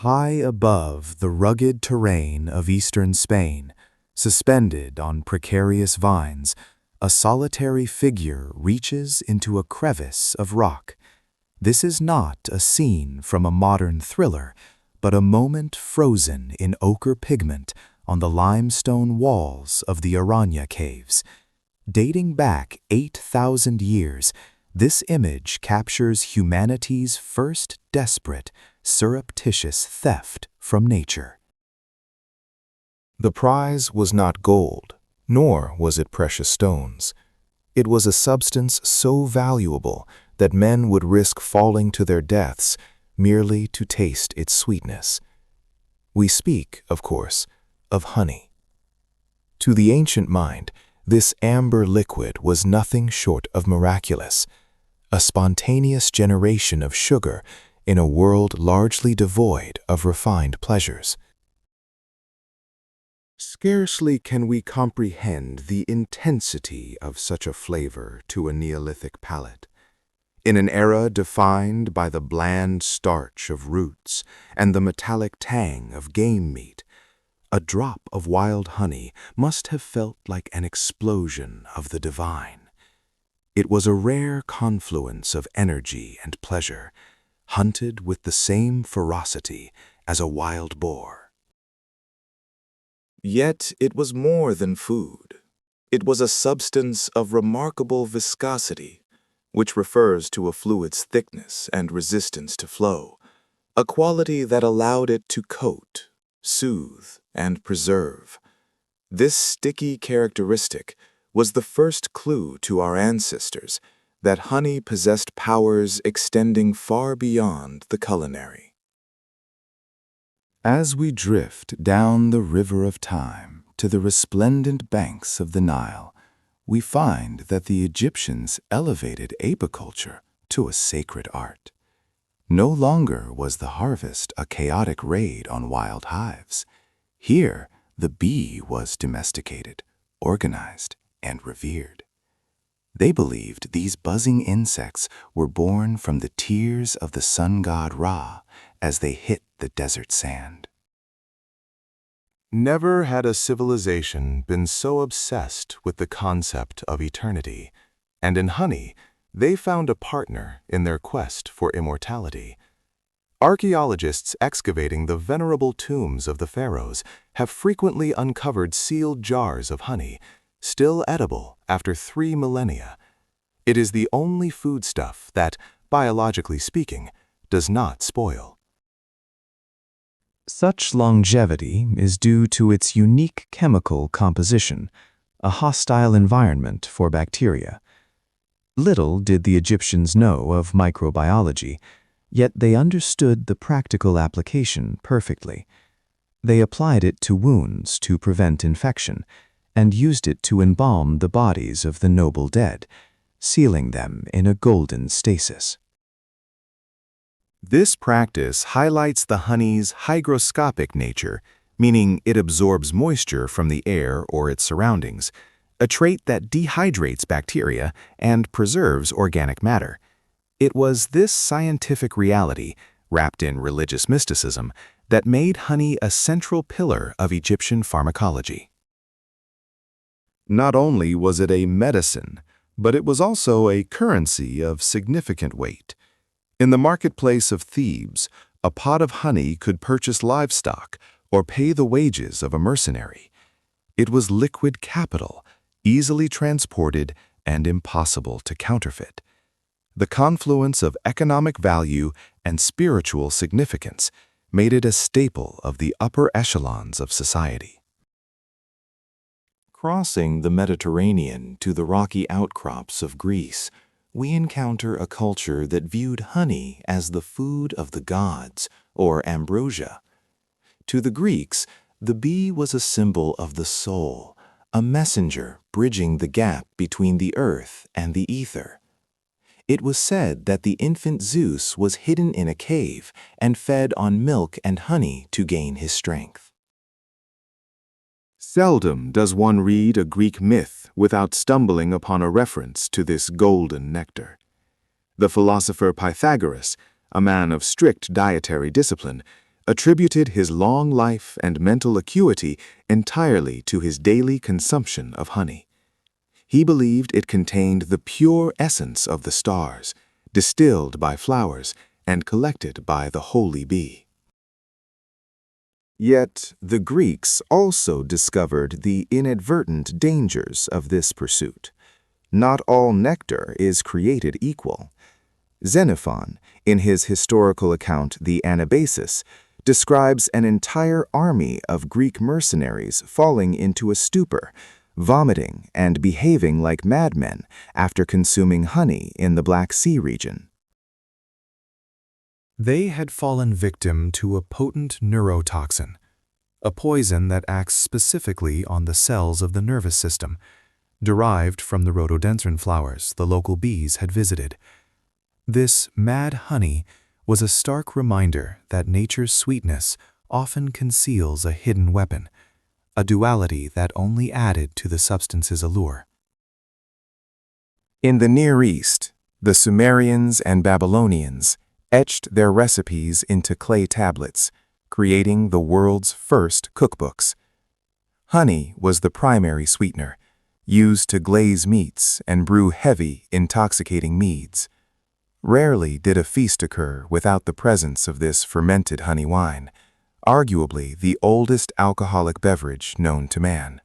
High above the rugged terrain of eastern Spain, suspended on precarious vines, a solitary figure reaches into a crevice of rock. This is not a scene from a modern thriller, but a moment frozen in ochre pigment on the limestone walls of the Araña Caves. Dating back 8,000 years, this image captures humanity's first desperate, surreptitious theft from nature. The prize was not gold, nor was it precious stones. It was a substance so valuable that men would risk falling to their deaths merely to taste its sweetness. We speak, of course, of honey. To the ancient mind, this amber liquid was nothing short of miraculous, a spontaneous generation of sugar in a world largely devoid of refined pleasures. Scarcely can we comprehend the intensity of such a flavor to a Neolithic palate. In an era defined by the bland starch of roots and the metallic tang of game meat, a drop of wild honey must have felt like an explosion of the divine. It was a rare confluence of energy and pleasure, hunted with the same ferocity as a wild boar. Yet it was more than food. It was a substance of remarkable viscosity, which refers to a fluid's thickness and resistance to flow, a quality that allowed it to coat, soothe, and preserve. This sticky characteristic was the first clue to our ancestors that honey possessed powers extending far beyond the culinary. As we drift down the river of time to the resplendent banks of the Nile, we find that the Egyptians elevated apiculture to a sacred art. No longer was the harvest a chaotic raid on wild hives. Here, the bee was domesticated, organized, and revered. They believed these buzzing insects were born from the tears of the sun god Ra as they hit the desert sand. Never had a civilization been so obsessed with the concept of eternity, and in honey, they found a partner in their quest for immortality. Archaeologists excavating the venerable tombs of the pharaohs have frequently uncovered sealed jars of honey, still edible after 3 millennia. It is the only foodstuff that, biologically speaking, does not spoil. Such longevity is due to its unique chemical composition, a hostile environment for bacteria. Little did the Egyptians know of microbiology, yet they understood the practical application perfectly. They applied it to wounds to prevent infection, and used it to embalm the bodies of the noble dead, sealing them in a golden stasis. This practice highlights the honey's hygroscopic nature, meaning it absorbs moisture from the air or its surroundings, a trait that dehydrates bacteria and preserves organic matter. It was this scientific reality, wrapped in religious mysticism, that made honey a central pillar of Egyptian pharmacology. Not only was it a medicine, but it was also a currency of significant weight. In the marketplace of Thebes, a pot of honey could purchase livestock or pay the wages of a mercenary. It was liquid capital, easily transported and impossible to counterfeit. The confluence of economic value and spiritual significance made it a staple of the upper echelons of society. Crossing the Mediterranean to the rocky outcrops of Greece, we encounter a culture that viewed honey as the food of the gods, or ambrosia. To the Greeks, the bee was a symbol of the soul, a messenger bridging the gap between the earth and the ether. It was said that the infant Zeus was hidden in a cave and fed on milk and honey to gain his strength. Seldom does one read a Greek myth without stumbling upon a reference to this golden nectar. The philosopher Pythagoras, a man of strict dietary discipline, attributed his long life and mental acuity entirely to his daily consumption of honey. He believed it contained the pure essence of the stars, distilled by flowers and collected by the holy bee. Yet the Greeks also discovered the inadvertent dangers of this pursuit. Not all nectar is created equal. Xenophon, in his historical account The Anabasis, describes an entire army of Greek mercenaries falling into a stupor, vomiting and behaving like madmen after consuming honey in the Black Sea region. They had fallen victim to a potent neurotoxin, a poison that acts specifically on the cells of the nervous system, derived from the rhododendron flowers the local bees had visited. This mad honey was a stark reminder that nature's sweetness often conceals a hidden weapon, a duality that only added to the substance's allure. In the Near East, the Sumerians and Babylonians etched their recipes into clay tablets, creating the world's first cookbooks. Honey was the primary sweetener, used to glaze meats and brew heavy, intoxicating meads. Rarely did a feast occur without the presence of this fermented honey wine, arguably the oldest alcoholic beverage known to man.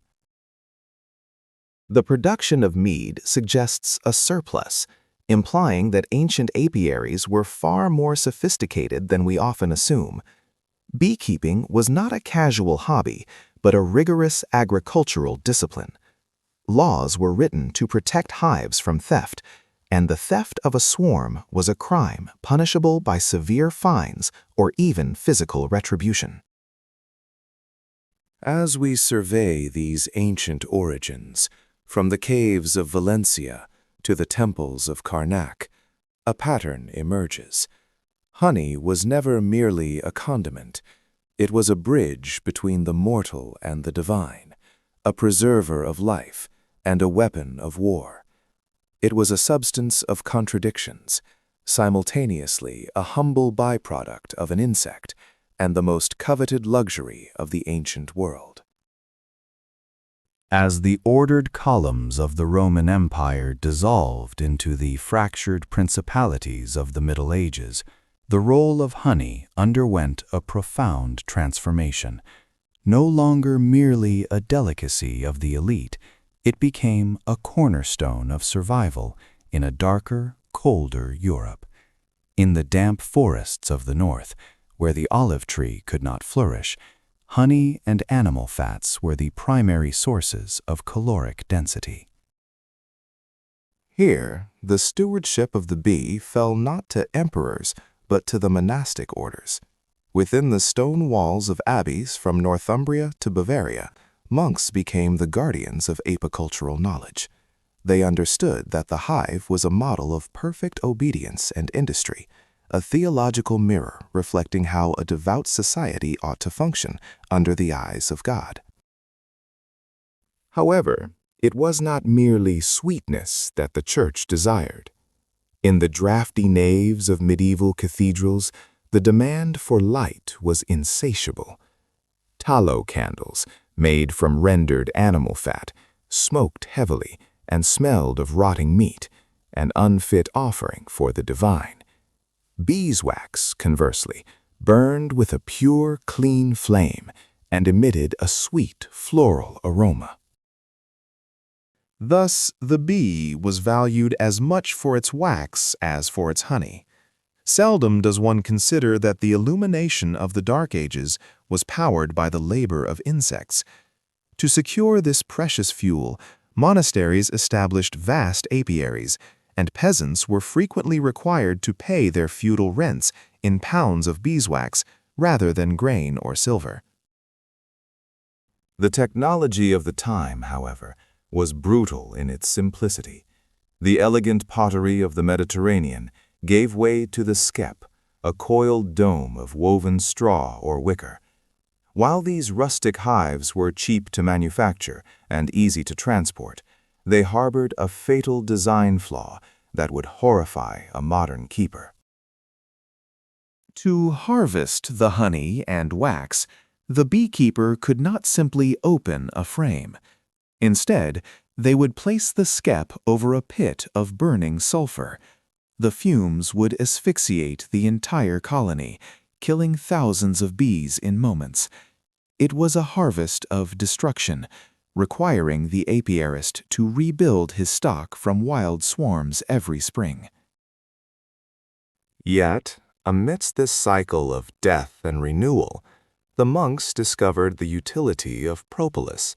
The production of mead suggests a surplus, implying that ancient apiaries were far more sophisticated than we often assume. Beekeeping was not a casual hobby, but a rigorous agricultural discipline. Laws were written to protect hives from theft, and the theft of a swarm was a crime punishable by severe fines or even physical retribution. As we survey these ancient origins, from the caves of Valencia to the temples of Karnak, a pattern emerges. Honey was never merely a condiment. It was a bridge between the mortal and the divine, a preserver of life and a weapon of war. It was a substance of contradictions, simultaneously a humble byproduct of an insect and the most coveted luxury of the ancient world. As the ordered columns of the Roman Empire dissolved into the fractured principalities of the Middle Ages, the role of honey underwent a profound transformation. No longer merely a delicacy of the elite, it became a cornerstone of survival in a darker, colder Europe. In the damp forests of the north, where the olive tree could not flourish, honey and animal fats were the primary sources of caloric density. Here, the stewardship of the bee fell not to emperors, but to the monastic orders. Within the stone walls of abbeys from Northumbria to Bavaria, monks became the guardians of apicultural knowledge. They understood that the hive was a model of perfect obedience and industry, a theological mirror reflecting how a devout society ought to function under the eyes of God. However, it was not merely sweetness that the church desired. In the drafty naves of medieval cathedrals, the demand for light was insatiable. Tallow candles, made from rendered animal fat, smoked heavily and smelled of rotting meat, an unfit offering for the divine. Beeswax, conversely, burned with a pure, clean flame and emitted a sweet, floral aroma. Thus, the bee was valued as much for its wax as for its honey. Seldom does one consider that the illumination of the Dark Ages was powered by the labor of insects. To secure this precious fuel, monasteries established vast apiaries, and peasants were frequently required to pay their feudal rents in pounds of beeswax rather than grain or silver. The technology of the time, however, was brutal in its simplicity. The elegant pottery of the Mediterranean gave way to the skep, a coiled dome of woven straw or wicker. While these rustic hives were cheap to manufacture and easy to transport, they harbored a fatal design flaw that would horrify a modern keeper. To harvest the honey and wax, the beekeeper could not simply open a frame. Instead, they would place the skep over a pit of burning sulfur. The fumes would asphyxiate the entire colony, killing thousands of bees in moments. It was a harvest of destruction, requiring the apiarist to rebuild his stock from wild swarms every spring. Yet, amidst this cycle of death and renewal, the monks discovered the utility of propolis,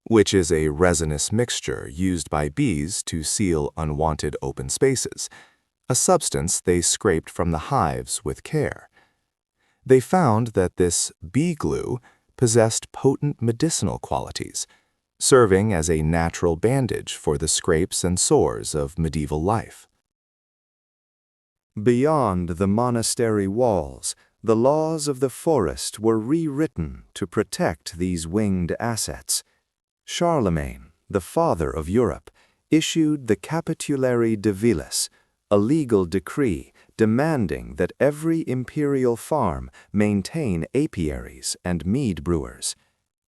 which is a resinous mixture used by bees to seal unwanted open spaces, a substance they scraped from the hives with care. They found that this bee glue possessed potent medicinal qualities, serving as a natural bandage for the scrapes and sores of medieval life. Beyond the monastery walls, the laws of the forest were rewritten to protect these winged assets. Charlemagne, the father of Europe, issued the Capitulary de Villis, a legal decree demanding that every imperial farm maintain apiaries and mead brewers.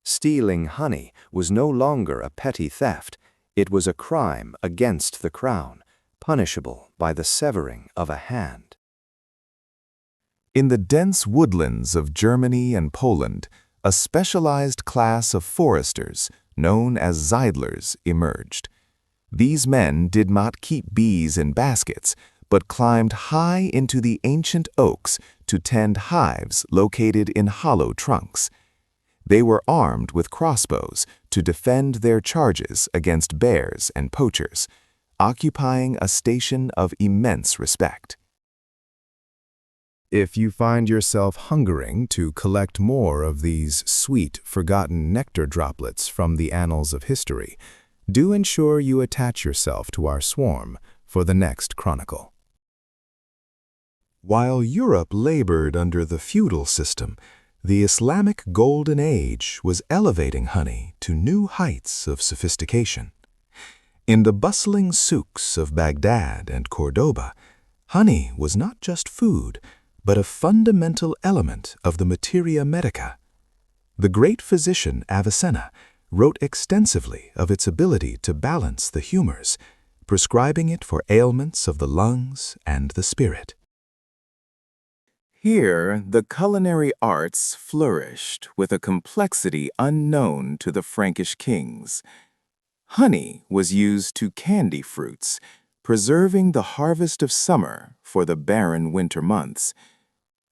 Stealing honey was no longer a petty theft, it was a crime against the crown, punishable by the severing of a hand. In the dense woodlands of Germany and Poland, a specialized class of foresters, known as Zeidlers, emerged. These men did not keep bees in baskets, but climbed high into the ancient oaks to tend hives located in hollow trunks. They were armed with crossbows to defend their charges against bears and poachers, occupying a station of immense respect. If you find yourself hungering to collect more of these sweet, forgotten nectar droplets from the annals of history, do ensure you attach yourself to our swarm for the next Chronicle. While Europe labored under the feudal system, the Islamic Golden Age was elevating honey to new heights of sophistication. In the bustling souks of Baghdad and Cordoba, honey was not just food, but a fundamental element of the materia medica. The great physician Avicenna wrote extensively of its ability to balance the humors, prescribing it for ailments of the lungs and the spirit. Here, the culinary arts flourished with a complexity unknown to the Frankish kings. Honey was used to candy fruits, preserving the harvest of summer for the barren winter months.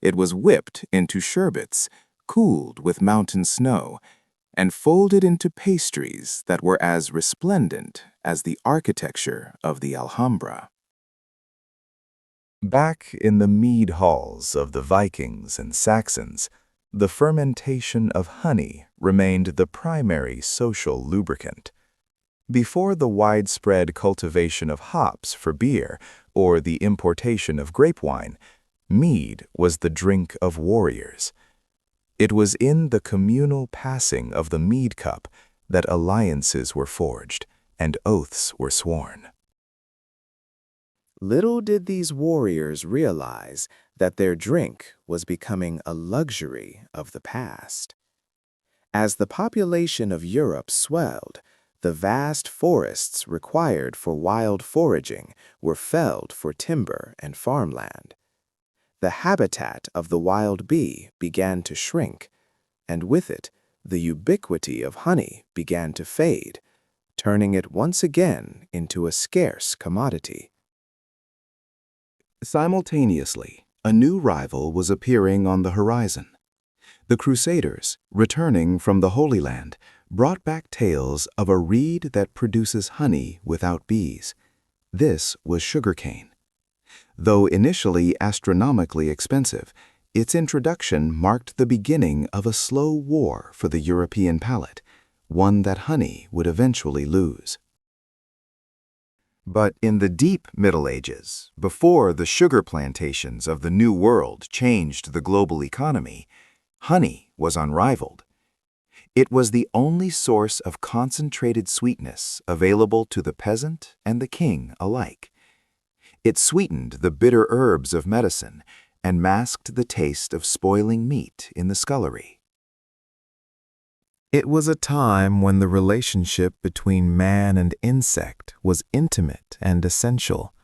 It was whipped into sherbets, cooled with mountain snow, and folded into pastries that were as resplendent as the architecture of the Alhambra. Back in the mead halls of the Vikings and Saxons, the fermentation of honey remained the primary social lubricant. Before the widespread cultivation of hops for beer or the importation of grape wine, mead was the drink of warriors. It was in the communal passing of the mead cup that alliances were forged and oaths were sworn. Little did these warriors realize that their drink was becoming a luxury of the past. As the population of Europe swelled, the vast forests required for wild foraging were felled for timber and farmland. The habitat of the wild bee began to shrink, and with it, the ubiquity of honey began to fade, turning it once again into a scarce commodity. Simultaneously, a new rival was appearing on the horizon. The Crusaders, returning from the Holy Land, brought back tales of a reed that produces honey without bees. This was sugarcane. Though initially astronomically expensive, its introduction marked the beginning of a slow war for the European palate, one that honey would eventually lose. But in the deep Middle Ages, before the sugar plantations of the New World changed the global economy, honey was unrivaled. It was the only source of concentrated sweetness available to the peasant and the king alike. It sweetened the bitter herbs of medicine and masked the taste of spoiling meat in the scullery. It was a time when the relationship between man and insect was intimate and essential.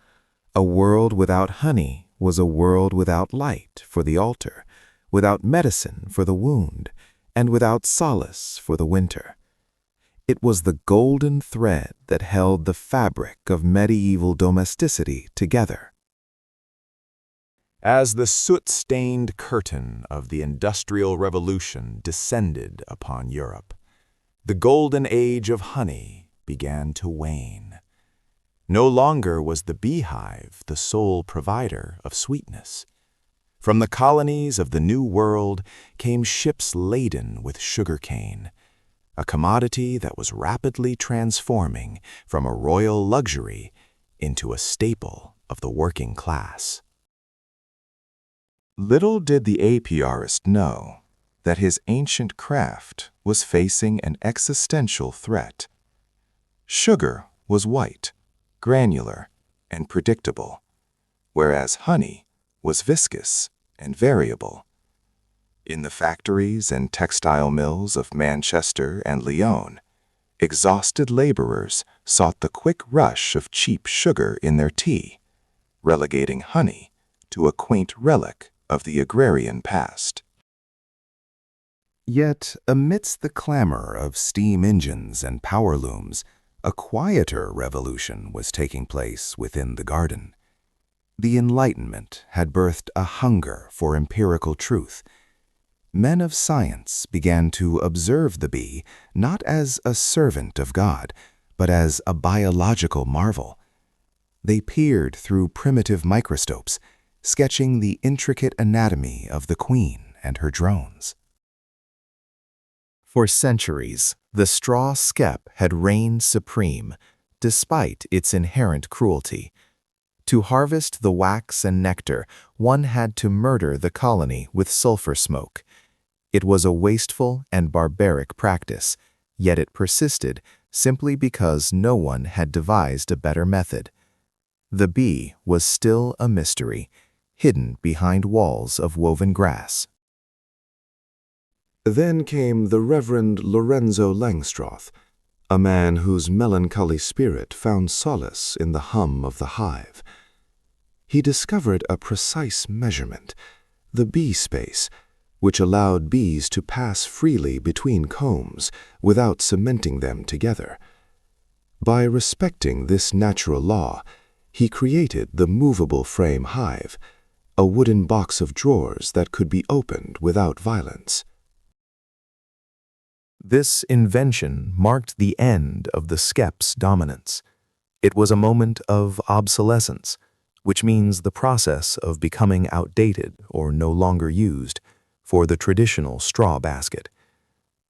A world without honey was a world without light for the altar, without medicine for the wound, and without solace for the winter. It was the golden thread that held the fabric of medieval domesticity together. As the soot-stained curtain of the Industrial Revolution descended upon Europe, the golden age of honey began to wane. No longer was the beehive the sole provider of sweetness. From the colonies of the New World came ships laden with sugarcane, a commodity that was rapidly transforming from a royal luxury into a staple of the working class. Little did the apiarist know that his ancient craft was facing an existential threat. Sugar was white, granular, and predictable, whereas honey was viscous and variable. In the factories and textile mills of Manchester and Lyon, exhausted laborers sought the quick rush of cheap sugar in their tea, relegating honey to a quaint relic of the agrarian past. Yet, amidst the clamor of steam engines and power looms, a quieter revolution was taking place within the garden. The Enlightenment had birthed a hunger for empirical truth. Men of science began to observe the bee not as a servant of God, but as a biological marvel. They peered through primitive microscopes, sketching the intricate anatomy of the queen and her drones. For centuries, the straw skep had reigned supreme, despite its inherent cruelty. To harvest the wax and nectar, one had to murder the colony with sulfur smoke. It was a wasteful and barbaric practice, yet it persisted simply because no one had devised a better method. The bee was still a mystery, hidden behind walls of woven grass. Then came the Reverend Lorenzo Langstroth, a man whose melancholy spirit found solace in the hum of the hive. He discovered a precise measurement, the bee space, which allowed bees to pass freely between combs without cementing them together. By respecting this natural law, he created the movable frame hive, a wooden box of drawers that could be opened without violence. This invention marked the end of the skep's dominance. It was a moment of obsolescence, which means the process of becoming outdated or no longer used for the traditional straw basket.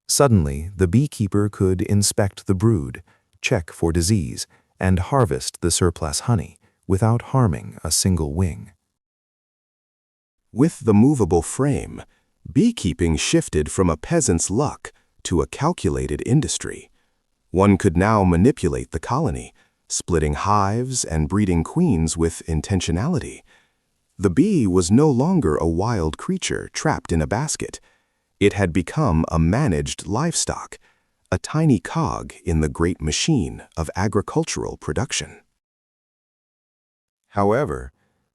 Suddenly, the beekeeper could inspect the brood, check for disease, and harvest the surplus honey without harming a single wing. With the movable frame, beekeeping shifted from a peasant's luck to a calculated industry. One could now manipulate the colony, splitting hives and breeding queens with intentionality. The bee was no longer a wild creature trapped in a basket. It had become a managed livestock, a tiny cog in the great machine of agricultural production. However,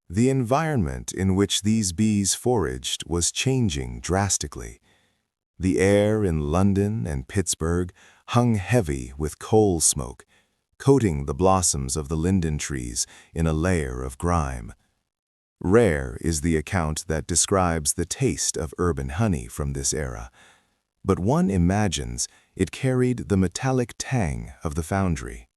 the environment in which these bees foraged was changing drastically. The air in London and Pittsburgh hung heavy with coal smoke, coating the blossoms of the linden trees in a layer of grime. Rare is the account that describes the taste of urban honey from this era, but one imagines it carried the metallic tang of the foundry.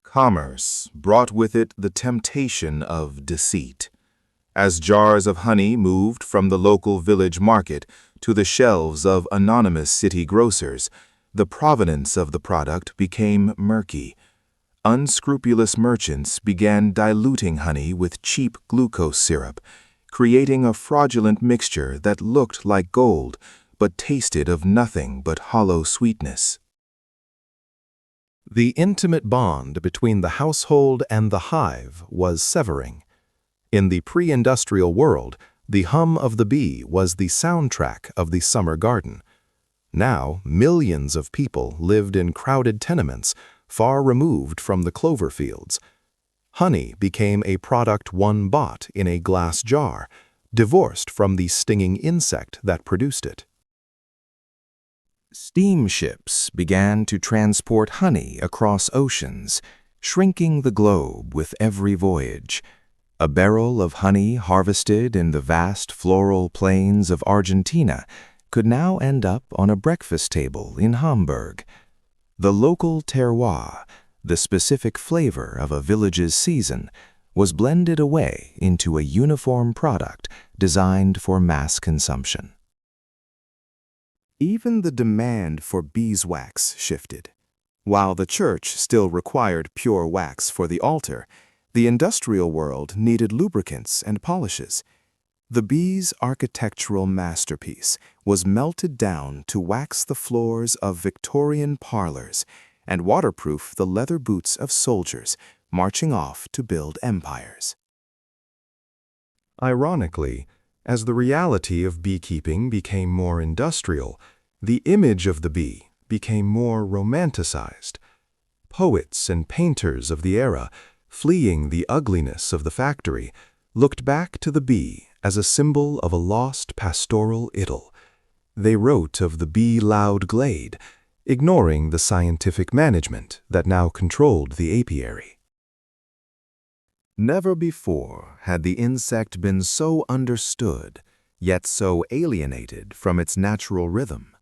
Commerce brought with it the temptation of deceit. As jars of honey moved from the local village market to the shelves of anonymous city grocers, the provenance of the product became murky. Unscrupulous merchants began diluting honey with cheap glucose syrup, creating a fraudulent mixture that looked like gold but tasted of nothing but hollow sweetness. The intimate bond between the household and the hive was severing. In the pre-industrial world, the hum of the bee was the soundtrack of the summer garden. Now, millions of people lived in crowded tenements, far removed from the clover fields. Honey became a product one bought in a glass jar, divorced from the stinging insect that produced it. Steamships began to transport honey across oceans, shrinking the globe with every voyage. A barrel of honey harvested in the vast floral plains of Argentina could now end up on a breakfast table in Hamburg. The local terroir, the specific flavor of a village's season, was blended away into a uniform product designed for mass consumption. Even the demand for beeswax shifted. While the church still required pure wax for the altar, the industrial world needed lubricants and polishes. The bee's architectural masterpiece was melted down to wax the floors of Victorian parlors and waterproof the leather boots of soldiers marching off to build empires. Ironically, as the reality of beekeeping became more industrial, the image of the bee became more romanticized. Poets and painters of the era, fleeing the ugliness of the factory, looked back to the bee as a symbol of a lost pastoral idyll. They wrote of the bee-loud glade, ignoring the scientific management that now controlled the apiary. Never before had the insect been so understood, yet so alienated from its natural rhythm.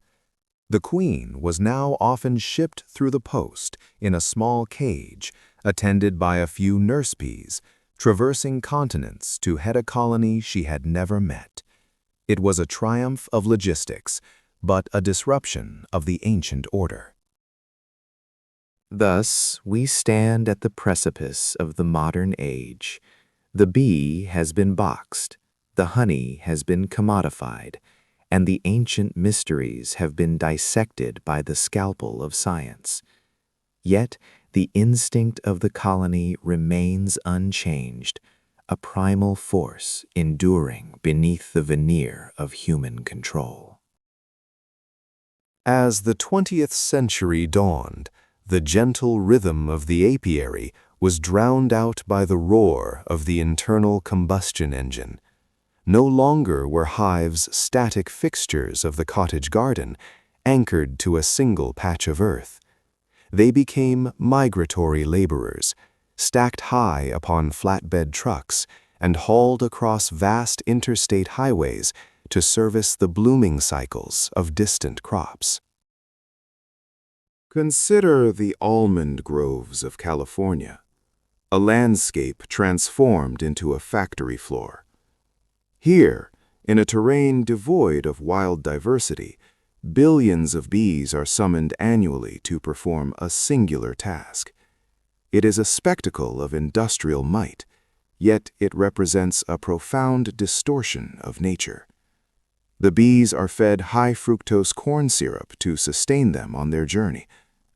The queen was now often shipped through the post in a small cage, attended by a few nurse bees, traversing continents to head a colony she had never met. It was a triumph of logistics, but a disruption of the ancient order. Thus, we stand at the precipice of the modern age. The bee has been boxed, the honey has been commodified, and the ancient mysteries have been dissected by the scalpel of science. Yet, the instinct of the colony remains unchanged, a primal force enduring beneath the veneer of human control. As the 20th century dawned, the gentle rhythm of the apiary was drowned out by the roar of the internal combustion engine. No longer were hives static fixtures of the cottage garden, anchored to a single patch of earth. They became migratory laborers, stacked high upon flatbed trucks and hauled across vast interstate highways to service the blooming cycles of distant crops. Consider the almond groves of California, a landscape transformed into a factory floor. Here, in a terrain devoid of wild diversity, billions of bees are summoned annually to perform a singular task. It is a spectacle of industrial might, yet it represents a profound distortion of nature. The bees are fed high-fructose corn syrup to sustain them on their journey,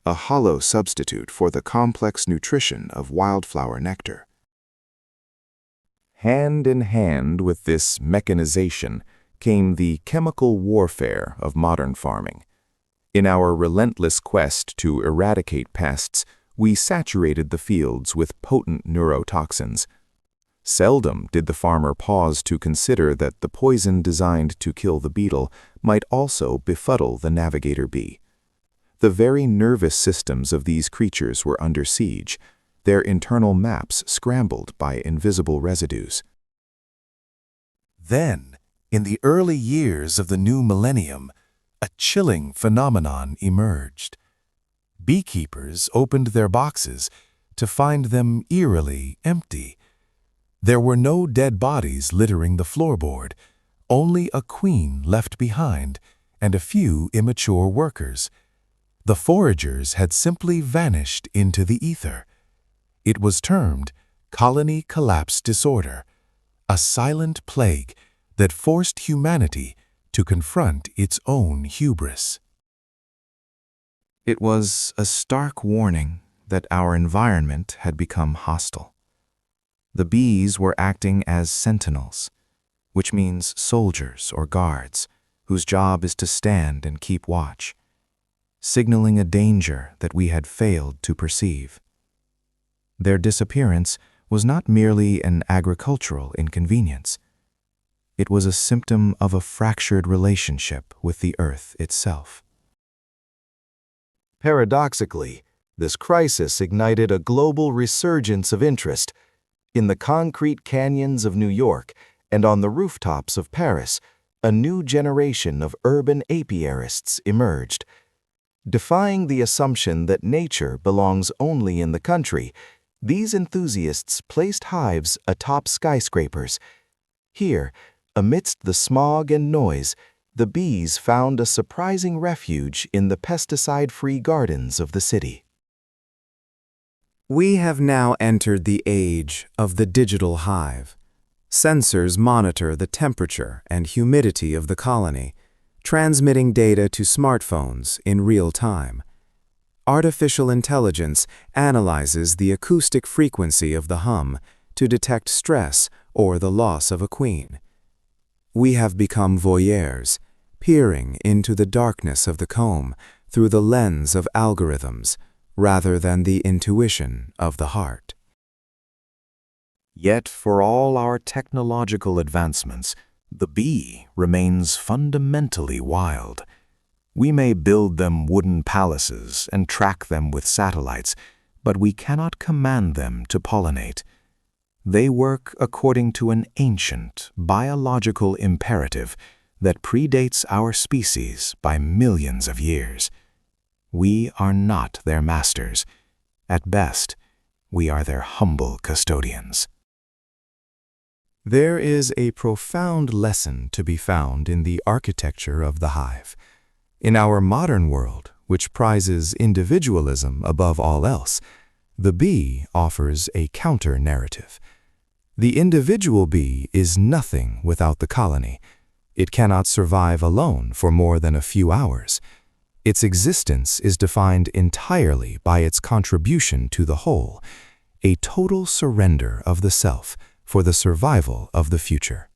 a hollow substitute for the complex nutrition of wildflower nectar. Hand in hand with this mechanization came the chemical warfare of modern farming. In our relentless quest to eradicate pests, we saturated the fields with potent neurotoxins. Seldom did the farmer pause to consider that the poison designed to kill the beetle might also befuddle the navigator bee. The very nervous systems of these creatures were under siege, their internal maps scrambled by invisible residues. Then, in the early years of the new millennium, a chilling phenomenon emerged. Beekeepers opened their boxes to find them eerily empty. There were no dead bodies littering the floorboard, only a queen left behind and a few immature workers. The foragers had simply vanished into the ether. It was termed colony collapse disorder, a silent plague that forced humanity to confront its own hubris. It was a stark warning that our environment had become hostile. The bees were acting as sentinels, which means soldiers or guards, whose job is to stand and keep watch, signaling a danger that we had failed to perceive. Their disappearance was not merely an agricultural inconvenience. It was a symptom of a fractured relationship with the earth itself. Paradoxically, this crisis ignited a global resurgence of interest. In the concrete canyons of New York and on the rooftops of Paris, a new generation of urban apiarists emerged. Defying the assumption that nature belongs only in the country, these enthusiasts placed hives atop skyscrapers. Here, amidst the smog and noise, the bees found a surprising refuge in the pesticide-free gardens of the city. We have now entered the age of the digital hive. Sensors monitor the temperature and humidity of the colony, transmitting data to smartphones in real time. Artificial intelligence analyzes the acoustic frequency of the hum to detect stress or the loss of a queen. We have become voyeurs, peering into the darkness of the comb through the lens of algorithms rather than the intuition of the heart. Yet for all our technological advancements, the bee remains fundamentally wild. We may build them wooden palaces and track them with satellites, but we cannot command them to pollinate. They work according to an ancient biological imperative that predates our species by millions of years. We are not their masters. At best, we are their humble custodians. There is a profound lesson to be found in the architecture of the hive. In our modern world, which prizes individualism above all else, the bee offers a counter-narrative. The individual bee is nothing without the colony. It cannot survive alone for more than a few hours. Its existence is defined entirely by its contribution to the whole, a total surrender of the self for the survival of the future.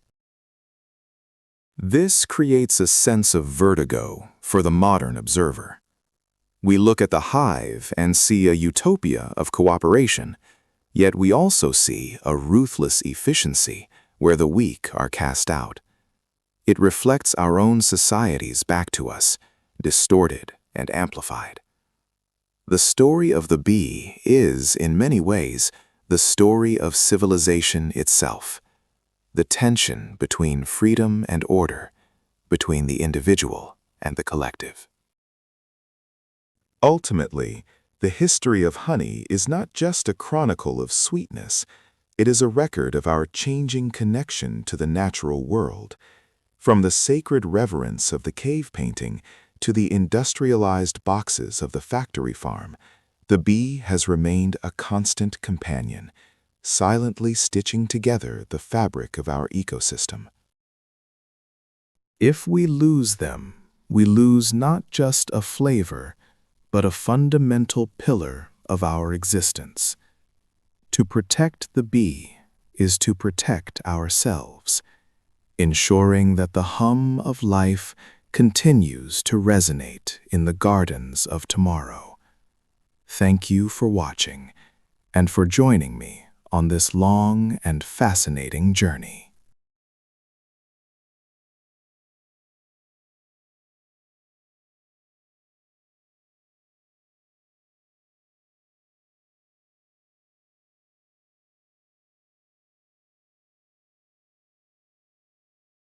This creates a sense of vertigo for the modern observer. We look at the hive and see a utopia of cooperation, yet we also see a ruthless efficiency where the weak are cast out. It reflects our own societies back to us, distorted and amplified. The story of the bee is, in many ways, the story of civilization itself, the tension between freedom and order, between the individual and the collective. Ultimately, the history of honey is not just a chronicle of sweetness, it is a record of our changing connection to the natural world. From the sacred reverence of the cave painting to the industrialized boxes of the factory farm, the bee has remained a constant companion, silently stitching together the fabric of our ecosystem. If we lose them, we lose not just a flavor, but a fundamental pillar of our existence. To protect the bee is to protect ourselves, ensuring that the hum of life continues to resonate in the gardens of tomorrow. Thank you for watching and for joining me on this long and fascinating journey.